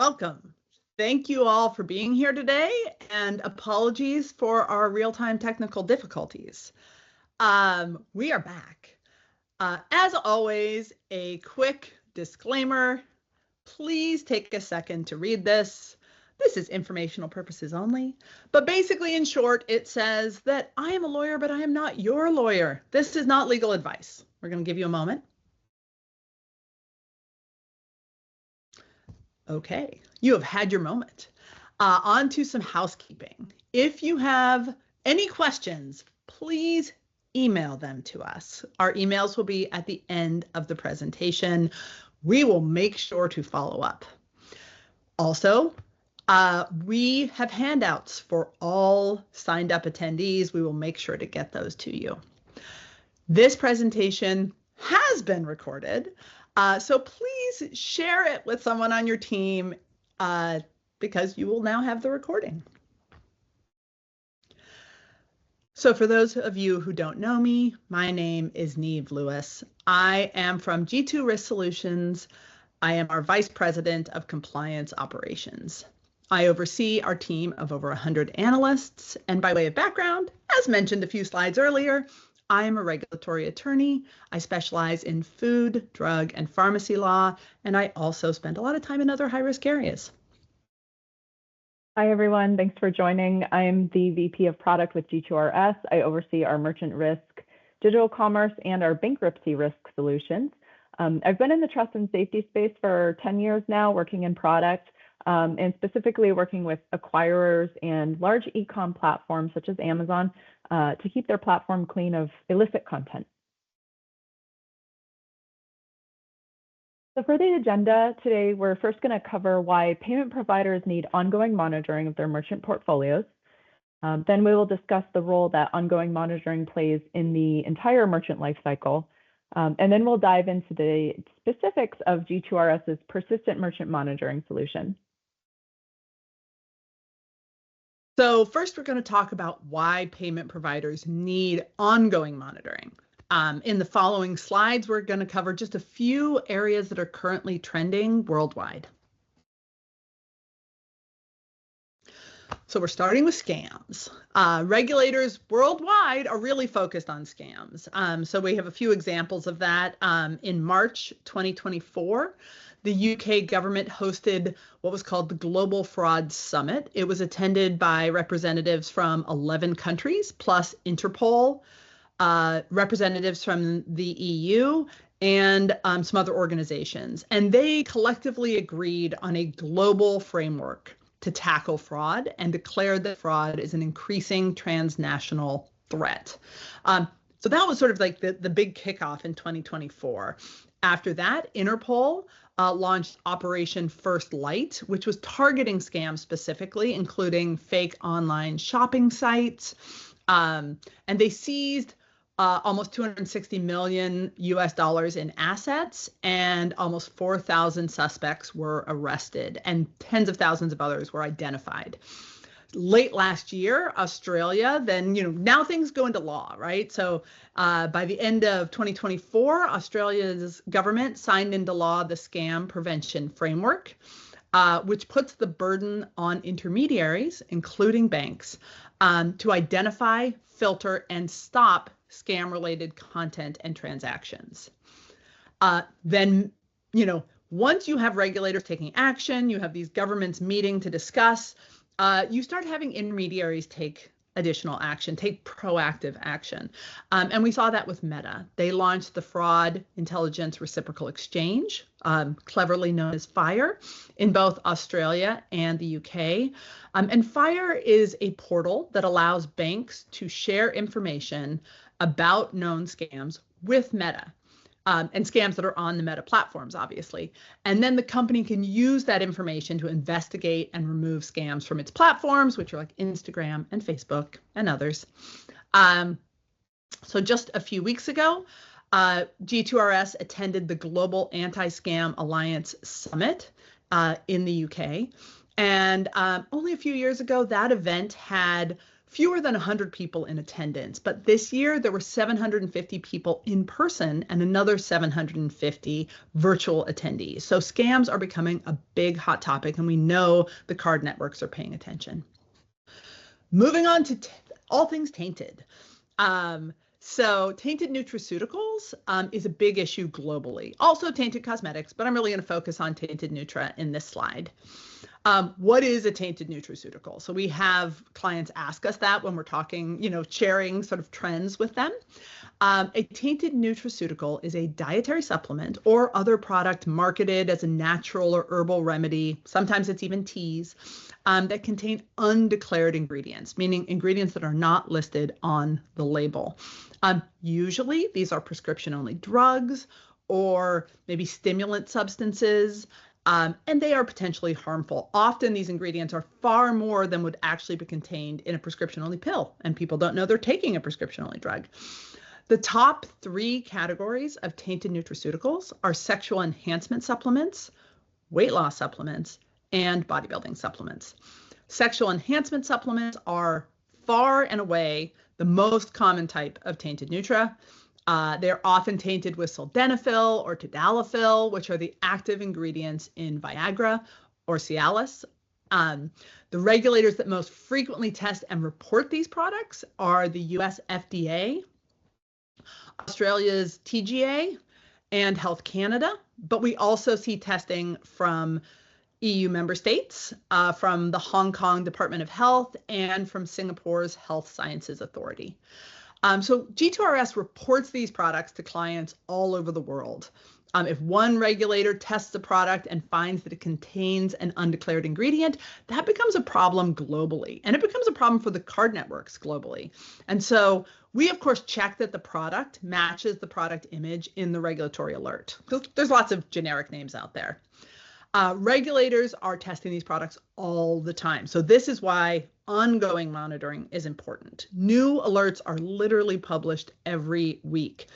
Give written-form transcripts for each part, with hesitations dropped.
Welcome. Thank you all for being here today, and apologies for our real-time technical difficulties. We are back. As always, a quick disclaimer. Please take a second to read this. This is informational purposes only, but basically, in short, it says that I am a lawyer, but I am not your lawyer. This is not legal advice. We're going to give you a moment. Okay, you have had your moment. On to some housekeeping. If you have any questions, please email them to us. Our emails will be at the end of the presentation. We will make sure to follow up. Also, we have handouts for all signed up attendees. We will make sure to get those to you. This presentation has been recorded. So please share it with someone on your team because you will now have the recording. So for those of you who don't know me, my name is Neve Lewis. I am from G2 Risk Solutions. I am our Vice President of Compliance Operations. I oversee our team of over 100 analysts. And by way of background, as mentioned a few slides earlier, I am a regulatory attorney. I specialize in food, drug, and pharmacy law, and I also spend a lot of time in other high-risk areas. Hi, everyone. Thanks for joining. I'm the VP of Product with G2RS. I oversee our merchant risk, digital commerce, and our bankruptcy risk solutions. I've been in the trust and safety space for 10 years now, working in product, and specifically working with acquirers and large e-com platforms such as Amazon to keep their platform clean of illicit content. So for the agenda today, we're first going to cover why payment providers need ongoing monitoring of their merchant portfolios. Then we will discuss the role that ongoing monitoring plays in the entire merchant lifecycle. And then we'll dive into the specifics of G2RS's persistent merchant monitoring solution. So first, we're going to talk about why payment providers need ongoing monitoring. In the following slides, we're going to cover just a few areas that are currently trending worldwide. So we're starting with scams. Regulators worldwide are really focused on scams. So we have a few examples of that. In March 2024, the UK government hosted what was called the Global Fraud Summit. It was attended by representatives from 11 countries, plus Interpol, representatives from the EU, and some other organizations. And they collectively agreed on a global framework to tackle fraud and declared that fraud is an increasing transnational threat. So that was sort of like the big kickoff in 2024. After that, Interpol launched Operation First Light, which was targeting scams specifically, including fake online shopping sites. And they seized almost $260 million in assets, and almost 4,000 suspects were arrested, and tens of thousands of others were identified. Late last year, Australia, then, now things go into law, right? So by the end of 2024, Australia's government signed into law the Scam Prevention Framework, which puts the burden on intermediaries, including banks, to identify, filter, and stop scam-related content and transactions. Then, once you have regulators taking action, you have these governments meeting to discuss, you start having intermediaries take additional action, take proactive action. And we saw that with Meta. They launched the Fraud Intelligence Reciprocal Exchange, cleverly known as FIRE, in both Australia and the UK. And FIRE is a portal that allows banks to share information about known scams with Meta. And scams that are on the Meta platforms, obviously. And then the company can use that information to investigate and remove scams from its platforms, which are like Instagram and Facebook and others. So just a few weeks ago, G2RS attended the Global Anti-Scam Alliance Summit in the UK. And only a few years ago, that event had fewer than 100 people in attendance. But this year, there were 750 people in person and another 750 virtual attendees. So scams are becoming a big hot topic, and we know the card networks are paying attention. Moving on to all things tainted. So tainted nutraceuticals is a big issue globally. Also tainted cosmetics, but I'm really going to focus on tainted nutra in this slide. What is a tainted nutraceutical? So we have clients ask us that when we're talking, sharing sort of trends with them. A tainted nutraceutical is a dietary supplement or other product marketed as a natural or herbal remedy. Sometimes it's even teas that contain undeclared ingredients, meaning ingredients that are not listed on the label. Usually these are prescription-only drugs or maybe stimulant substances, and they are potentially harmful. Often these ingredients are far more than would actually be contained in a prescription-only pill, and people don't know they're taking a prescription-only drug. The top 3 categories of tainted nutraceuticals are sexual enhancement supplements, weight loss supplements, and bodybuilding supplements. Sexual enhancement supplements are far and away the most common type of tainted nutra. They're often tainted with sildenafil or tadalafil, which are the active ingredients in Viagra or Cialis. The regulators that most frequently test and report these products are the US FDA, Australia's TGA, and Health Canada. But we also see testing from EU member states, from the Hong Kong Department of Health, and from Singapore's Health Sciences Authority. So G2RS reports these products to clients all over the world. If one regulator tests a product and finds that it contains an undeclared ingredient, that becomes a problem globally, and it becomes a problem for the card networks globally. And so we, of course, check that the product matches the product image in the regulatory alert. There's lots of generic names out there. Regulators are testing these products all the time. So this is why ongoing monitoring is important. New alerts are literally published every week.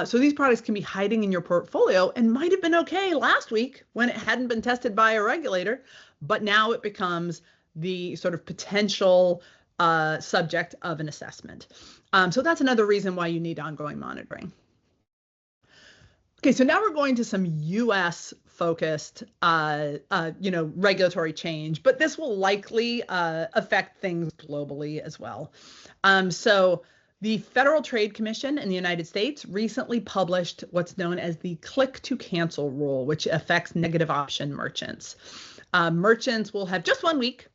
So these products can be hiding in your portfolio and might have been okay last week when it hadn't been tested by a regulator, but now it becomes the sort of potential subject of an assessment. So that's another reason why you need ongoing monitoring. Okay, so now we're going to some U.S. focused, regulatory change, but this will likely affect things globally as well. So the Federal Trade Commission in the United States recently published what's known as the click to cancel rule, which affects negative option merchants. Merchants will have just 1 week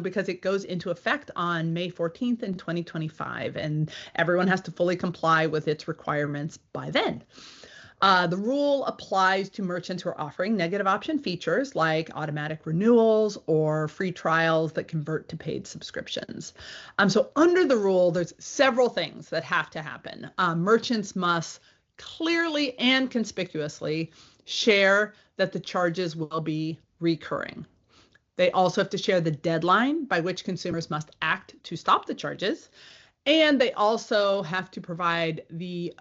because it goes into effect on May 14th in 2025, and everyone has to fully comply with its requirements by then. The rule applies to merchants who are offering negative option features like automatic renewals or free trials that convert to paid subscriptions. So under the rule, there's several things that have to happen. Merchants must clearly and conspicuously share that the charges will be recurring. They also have to share the deadline by which consumers must act to stop the charges. And they also have to provide the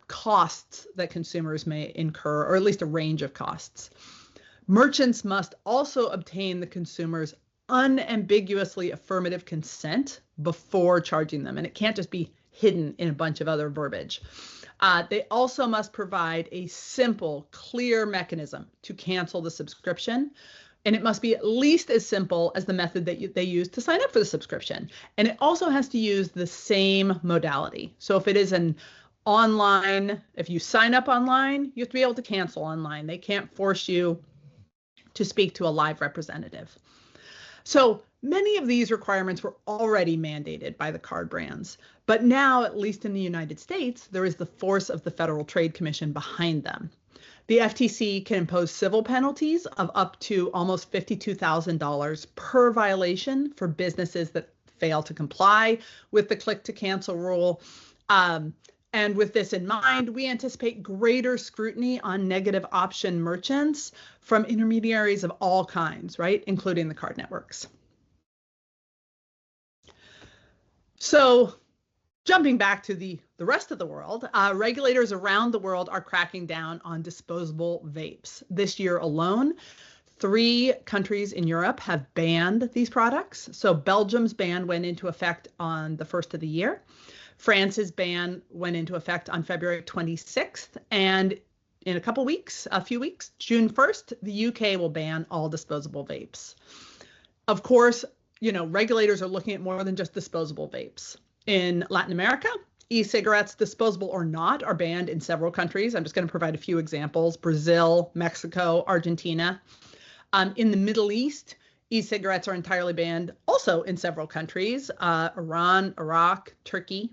costs that consumers may incur, or at least a range of costs. Merchants must also obtain the consumer's unambiguously affirmative consent before charging them, and it can't just be hidden in a bunch of other verbiage. They also must provide a simple, clear mechanism to cancel the subscription. And it must be at least as simple as the method that they use to sign up for the subscription. And it also has to use the same modality. So if it is an online, if you sign up online, you have to be able to cancel online. They can't force you to speak to a live representative. So many of these requirements were already mandated by the card brands. But now, at least in the United States, there is the force of the Federal Trade Commission behind them. The FTC can impose civil penalties of up to almost $52,000 per violation for businesses that fail to comply with the click to cancel rule. And with this in mind, we anticipate greater scrutiny on negative option merchants from intermediaries of all kinds, right, including the card networks. So jumping back to the rest of the world, regulators around the world are cracking down on disposable vapes. This year alone, 3 countries in Europe have banned these products. So Belgium's ban went into effect on the 1st of the year. France's ban went into effect on February 26th. And in a few weeks, June 1st, the UK will ban all disposable vapes. Of course, regulators are looking at more than just disposable vapes. In Latin America, e-cigarettes, disposable or not, are banned in several countries. I'm just going to provide a few examples: Brazil, Mexico, Argentina. In the Middle East, e-cigarettes are entirely banned also in several countries: Iran, Iraq, Turkey.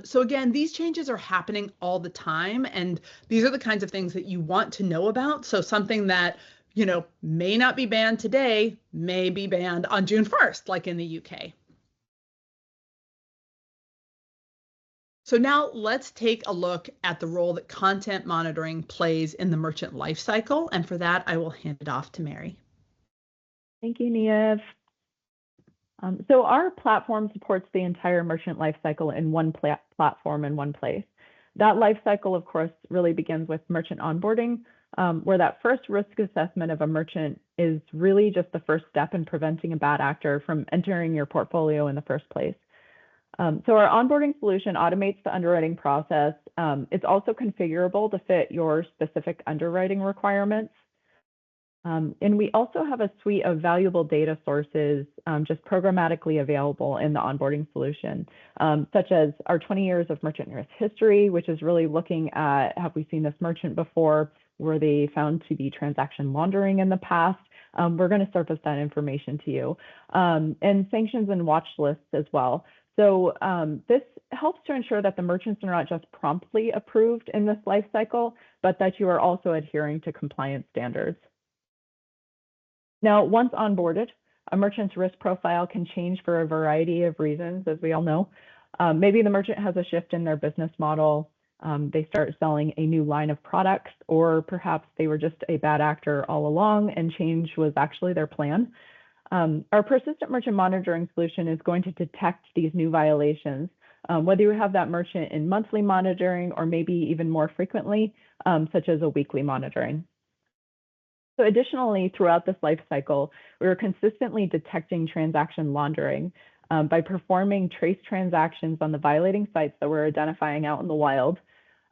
So again, these changes are happening all the time, and these are the kinds of things that you want to know about. So something that may not be banned today may be banned on June 1st, like in the UK. So now let's take a look at the role that content monitoring plays in the merchant lifecycle. And for that, I will hand it off to Mary. Thank you, Niev. So our platform supports the entire merchant lifecycle in one platform in one place. That lifecycle, of course, really begins with merchant onboarding, where that first risk assessment of a merchant is really just the first step in preventing a bad actor from entering your portfolio in the first place. So our onboarding solution automates the underwriting process. It's also configurable to fit your specific underwriting requirements. And we also have a suite of valuable data sources just programmatically available in the onboarding solution, such as our 20 years of merchant risk history, which is really looking at, have we seen this merchant before? Were they found to be transaction laundering in the past? We're going to surface that information to you. And sanctions and watch lists as well. So this helps to ensure that the merchants are not just promptly approved in this life cycle, but that you are also adhering to compliance standards. Now, once onboarded, a merchant's risk profile can change for a variety of reasons, as we all know. Maybe the merchant has a shift in their business model. They start selling a new line of products, or perhaps they were just a bad actor all along and change was actually their plan. Our persistent merchant monitoring solution is going to detect these new violations, whether you have that merchant in monthly monitoring or maybe even more frequently, such as a weekly monitoring. So additionally, throughout this life cycle, we are consistently detecting transaction laundering by performing trace transactions on the violating sites that we're identifying out in the wild,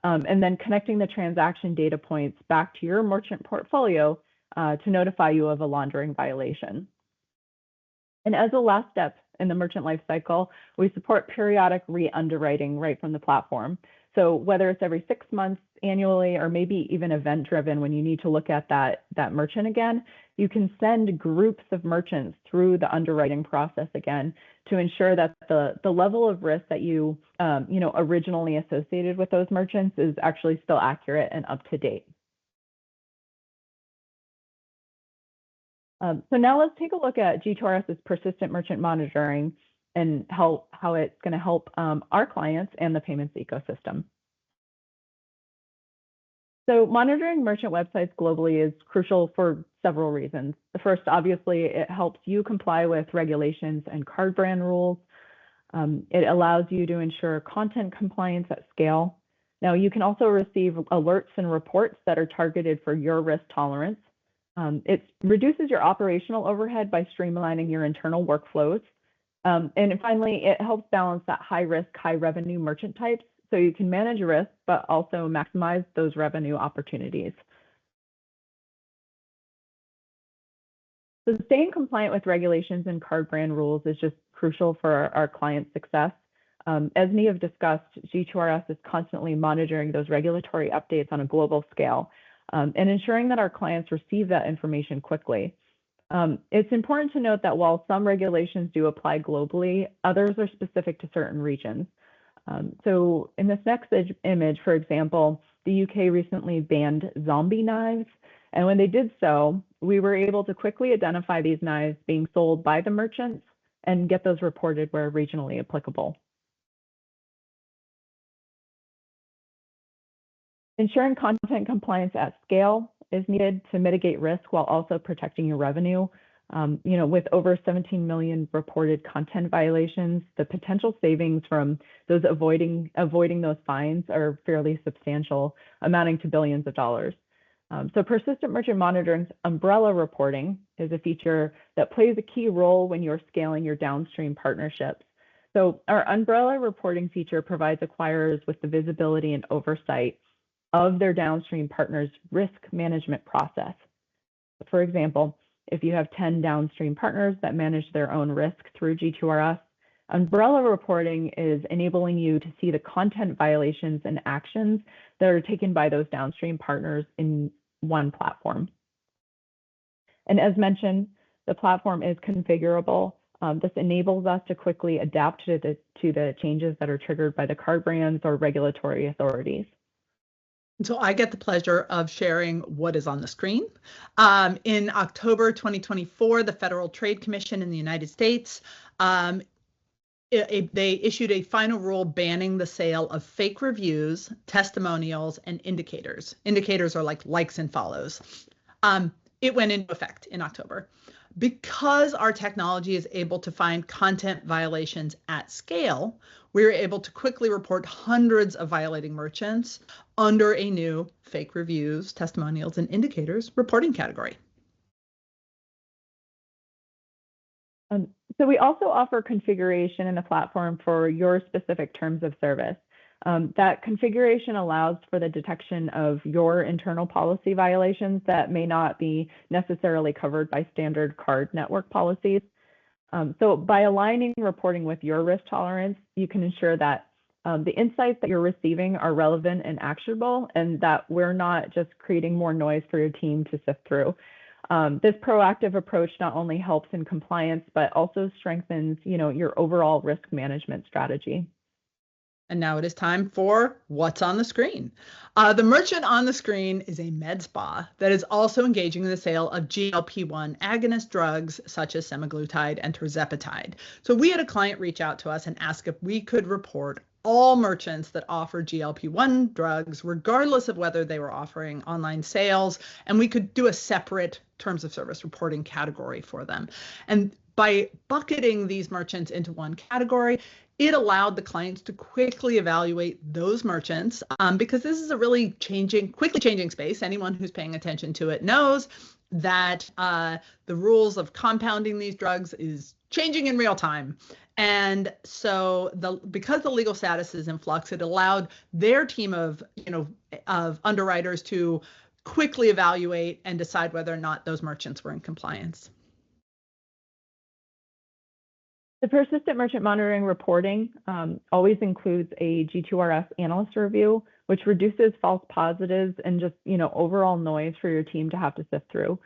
and then connecting the transaction data points back to your merchant portfolio to notify you of a laundering violation. And as a last step in the merchant lifecycle, we support periodic re-underwriting right from the platform. So whether it's every 6 months, annually, or maybe even event-driven when you need to look at that merchant again, you can send groups of merchants through the underwriting process again to ensure that the level of risk that you originally associated with those merchants is actually still accurate and up to date. So now let's take a look at G2RS's persistent merchant monitoring and how it's going to help our clients and the payments ecosystem. So monitoring merchant websites globally is crucial for several reasons. The first, obviously, it helps you comply with regulations and card brand rules. It allows you to ensure content compliance at scale. Now, you can also receive alerts and reports that are targeted for your risk tolerance. It reduces your operational overhead by streamlining your internal workflows. And finally, it helps balance that high risk, high revenue merchant types so you can manage risk, but also maximize those revenue opportunities. So staying compliant with regulations and card brand rules is just crucial for our client success. As Niev discussed, G2RS is constantly monitoring those regulatory updates on a global scale and ensuring that our clients receive that information quickly. It's important to note that while some regulations do apply globally, others are specific to certain regions. So in this next image, for example, the UK recently banned zombie knives. And when they did so, we were able to quickly identify these knives being sold by the merchants and get those reported where regionally applicable. Ensuring content compliance at scale is needed to mitigate risk while also protecting your revenue. With over 17 million reported content violations, the potential savings from those avoiding those fines are fairly substantial, amounting to billions of dollars. So persistent merchant monitoring's umbrella reporting is a feature that plays a key role when you're scaling your downstream partnerships. So our umbrella reporting feature provides acquirers with the visibility and oversight of their downstream partners' risk management process. For example, if you have 10 downstream partners that manage their own risk through G2RS, umbrella reporting is enabling you to see the content violations and actions that are taken by those downstream partners in one platform. And as mentioned, the platform is configurable. This enables us to quickly adapt to the changes that are triggered by the card brands or regulatory authorities. So I get the pleasure of sharing what is on the screen. In October 2024, the Federal Trade Commission in the United States, they issued a final rule banning the sale of fake reviews, testimonials, and indicators. Indicators are like likes and follows. It went into effect in October. Because our technology is able to find content violations at scale, we were able to quickly report hundreds of violating merchants under a new fake reviews, testimonials, and indicators reporting category. So we also offer configuration in the platform for your specific terms of service. That configuration allows for the detection of your internal policy violations that may not be necessarily covered by standard card network policies. So by aligning reporting with your risk tolerance, you can ensure that the insights that you're receiving are relevant and actionable, and that we're not just creating more noise for your team to sift through. This proactive approach not only helps in compliance, but also strengthens, your overall risk management strategy. And now it is time for what's on the screen. The merchant on the screen is a med spa that is also engaging in the sale of GLP-1 agonist drugs such as semaglutide and tirzepatide. So we had a client reach out to us and ask if we could report all merchants that offer GLP-1 drugs, regardless of whether they were offering online sales, and we could do a separate terms of service reporting category for them. And by bucketing these merchants into one category, it allowed the clients to quickly evaluate those merchants because this is a really quickly changing space. Anyone who's paying attention to it knows that the rules of compounding these drugs is changing in real time. And so because the legal status is in flux, it allowed their team of underwriters to quickly evaluate and decide whether or not those merchants were in compliance. The persistent merchant monitoring reporting always includes a G2RS analyst review, which reduces false positives and just overall noise for your team to have to sift through.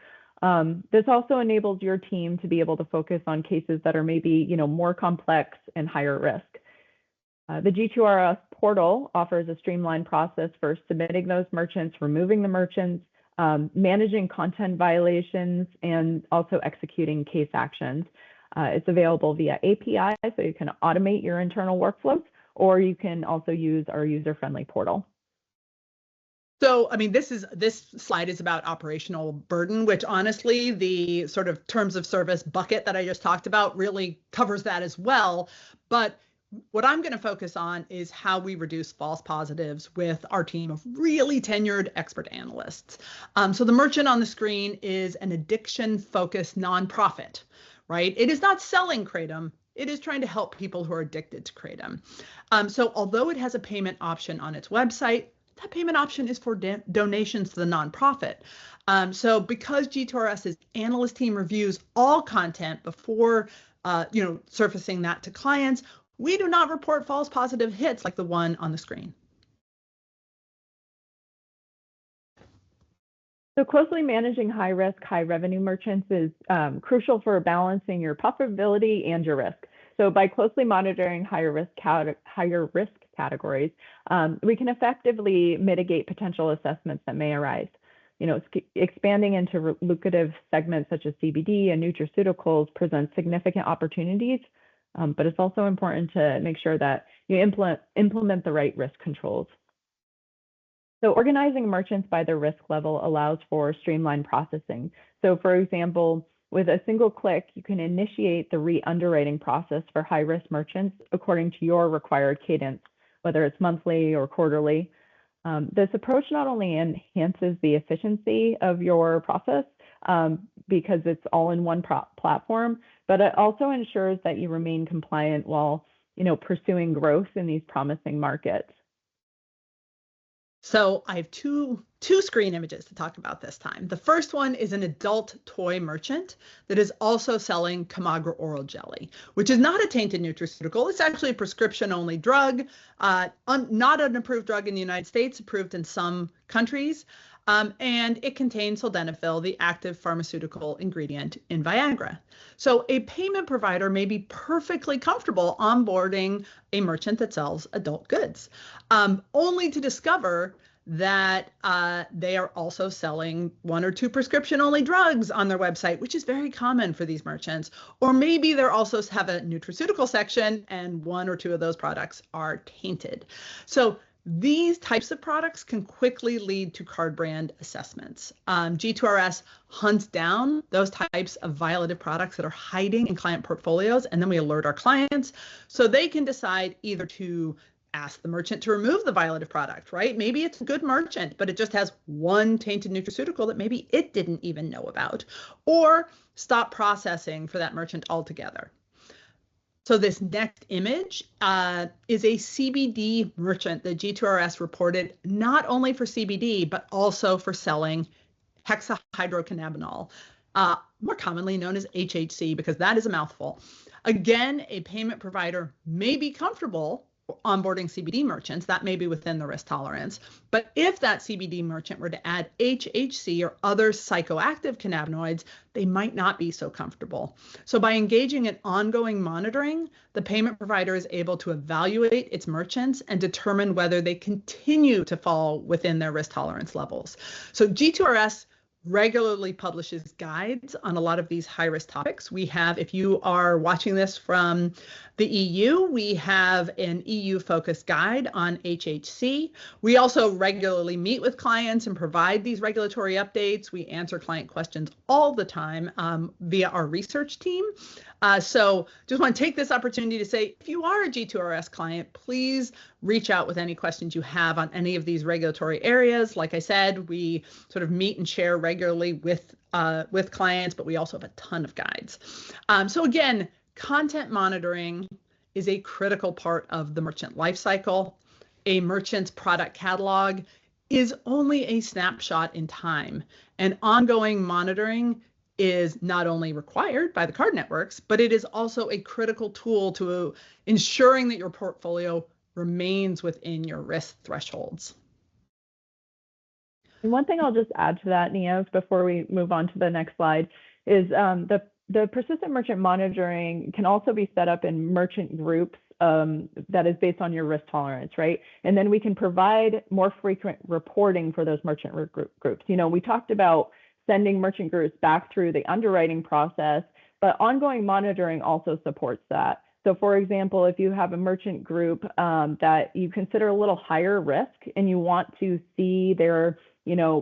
This also enables your team to be able to focus on cases that are maybe more complex and higher risk. The G2RS portal offers a streamlined process for submitting those merchants, removing the merchants, managing content violations, and also executing case actions. It's available via API, so you can automate your internal workflows, or you can also use our user-friendly portal. So, this slide is about operational burden, which honestly, the sort of terms of service bucket that I just talked about really covers that as well. But what I'm going to focus on is how we reduce false positives with our team of really tenured expert analysts. So the merchant on the screen is an addiction-focused nonprofit, right? It is not selling Kratom. It is trying to help people who are addicted to Kratom. So although it has a payment option on its website, that payment option is for donations to the nonprofit. So because G2RS's analyst team reviews all content before surfacing that to clients, we do not report false positive hits like the one on the screen. So closely managing high risk, high revenue merchants is crucial for balancing your profitability and your risk. So by closely monitoring higher risk categories, we can effectively mitigate potential assessments that may arise. Expanding into lucrative segments such as CBD and nutraceuticals presents significant opportunities, but it's also important to make sure that you implement the right risk controls. So organizing merchants by their risk level allows for streamlined processing. So for example, with a single click, you can initiate the re-underwriting process for high-risk merchants according to your required cadence, whether it's monthly or quarterly. This approach not only enhances the efficiency of your process because it's all in one platform, but it also ensures that you remain compliant while pursuing growth in these promising markets. So I have two screen images to talk about this time. The first one is an adult toy merchant that is also selling Comagra oral jelly, which is not a tainted nutraceutical. It's actually a prescription-only drug, not an approved drug in the United States, approved in some countries. And it contains sildenafil, the active pharmaceutical ingredient in Viagra. So a payment provider may be perfectly comfortable onboarding a merchant that sells adult goods, only to discover that they are also selling 1 or 2 prescription-only drugs on their website, which is very common for these merchants. Or maybe they also have a nutraceutical section and 1 or 2 of those products are tainted. So these types of products can quickly lead to card brand assessments. G2RS hunts down those types of violative products that are hiding in client portfolios, and then we alert our clients so they can decide either to ask the merchant to remove the violative product, right? Maybe it's a good merchant, but it just has 1 tainted nutraceutical that maybe it didn't even know about, or stop processing for that merchant altogether. So this next image is a CBD merchant that G2RS reported not only for CBD, but also for selling hexahydrocannabinol, more commonly known as HHC, because that is a mouthful. Again, a payment provider may be comfortable onboarding CBD merchants. That may be within the risk tolerance. But if that CBD merchant were to add HHC or other psychoactive cannabinoids, they might not be so comfortable. So by engaging in ongoing monitoring, the payment provider is able to evaluate its merchants and determine whether they continue to fall within their risk tolerance levels. So G2RS regularly publishes guides on a lot of these high-risk topics. We have, if you are watching this from the EU, we have an EU-focused guide on HHC. We also regularly meet with clients and provide these regulatory updates. We answer client questions all the time via our research team. So just want to take this opportunity to say, if you are a G2RS client, please reach out with any questions you have on any of these regulatory areas. Like I said, we sort of meet and share regularly with clients, but we also have a ton of guides. So again, content monitoring is a critical part of the merchant lifecycle. A merchant's product catalog is only a snapshot in time, and ongoing monitoring is not only required by the card networks, but it is also a critical tool to ensuring that your portfolio remains within your risk thresholds. And one thing I'll just add to that, Nia, before we move on to the next slide, is the persistent merchant monitoring can also be set up in merchant groups that is based on your risk tolerance, right? And then we can provide more frequent reporting for those merchant groups. We talked about sending merchant groups back through the underwriting process, but ongoing monitoring also supports that. So for example, if you have a merchant group that you consider a little higher risk and you want to see their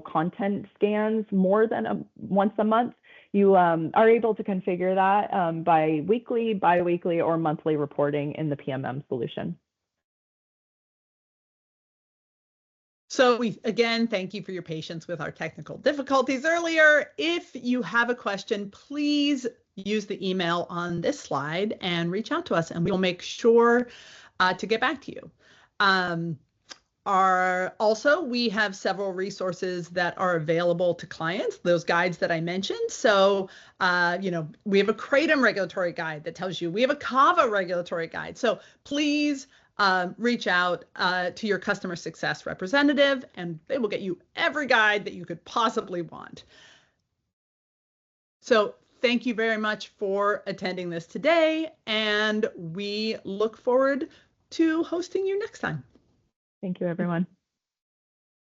content scans more than once a month, you are able to configure that by weekly, bi-weekly, or monthly reporting in the PMM solution. So again, thank you for your patience with our technical difficulties earlier. If you have a question, please use the email on this slide and reach out to us, and we will make sure to get back to you. Also, we have several resources that are available to clients, those guides that I mentioned. So, we have a Kratom regulatory guide that tells you, we have a Kava regulatory guide. So please reach out to your customer success representative, and they will get you every guide that you could possibly want. So thank you very much for attending this today, and we look forward to hosting you next time. Thank you, everyone.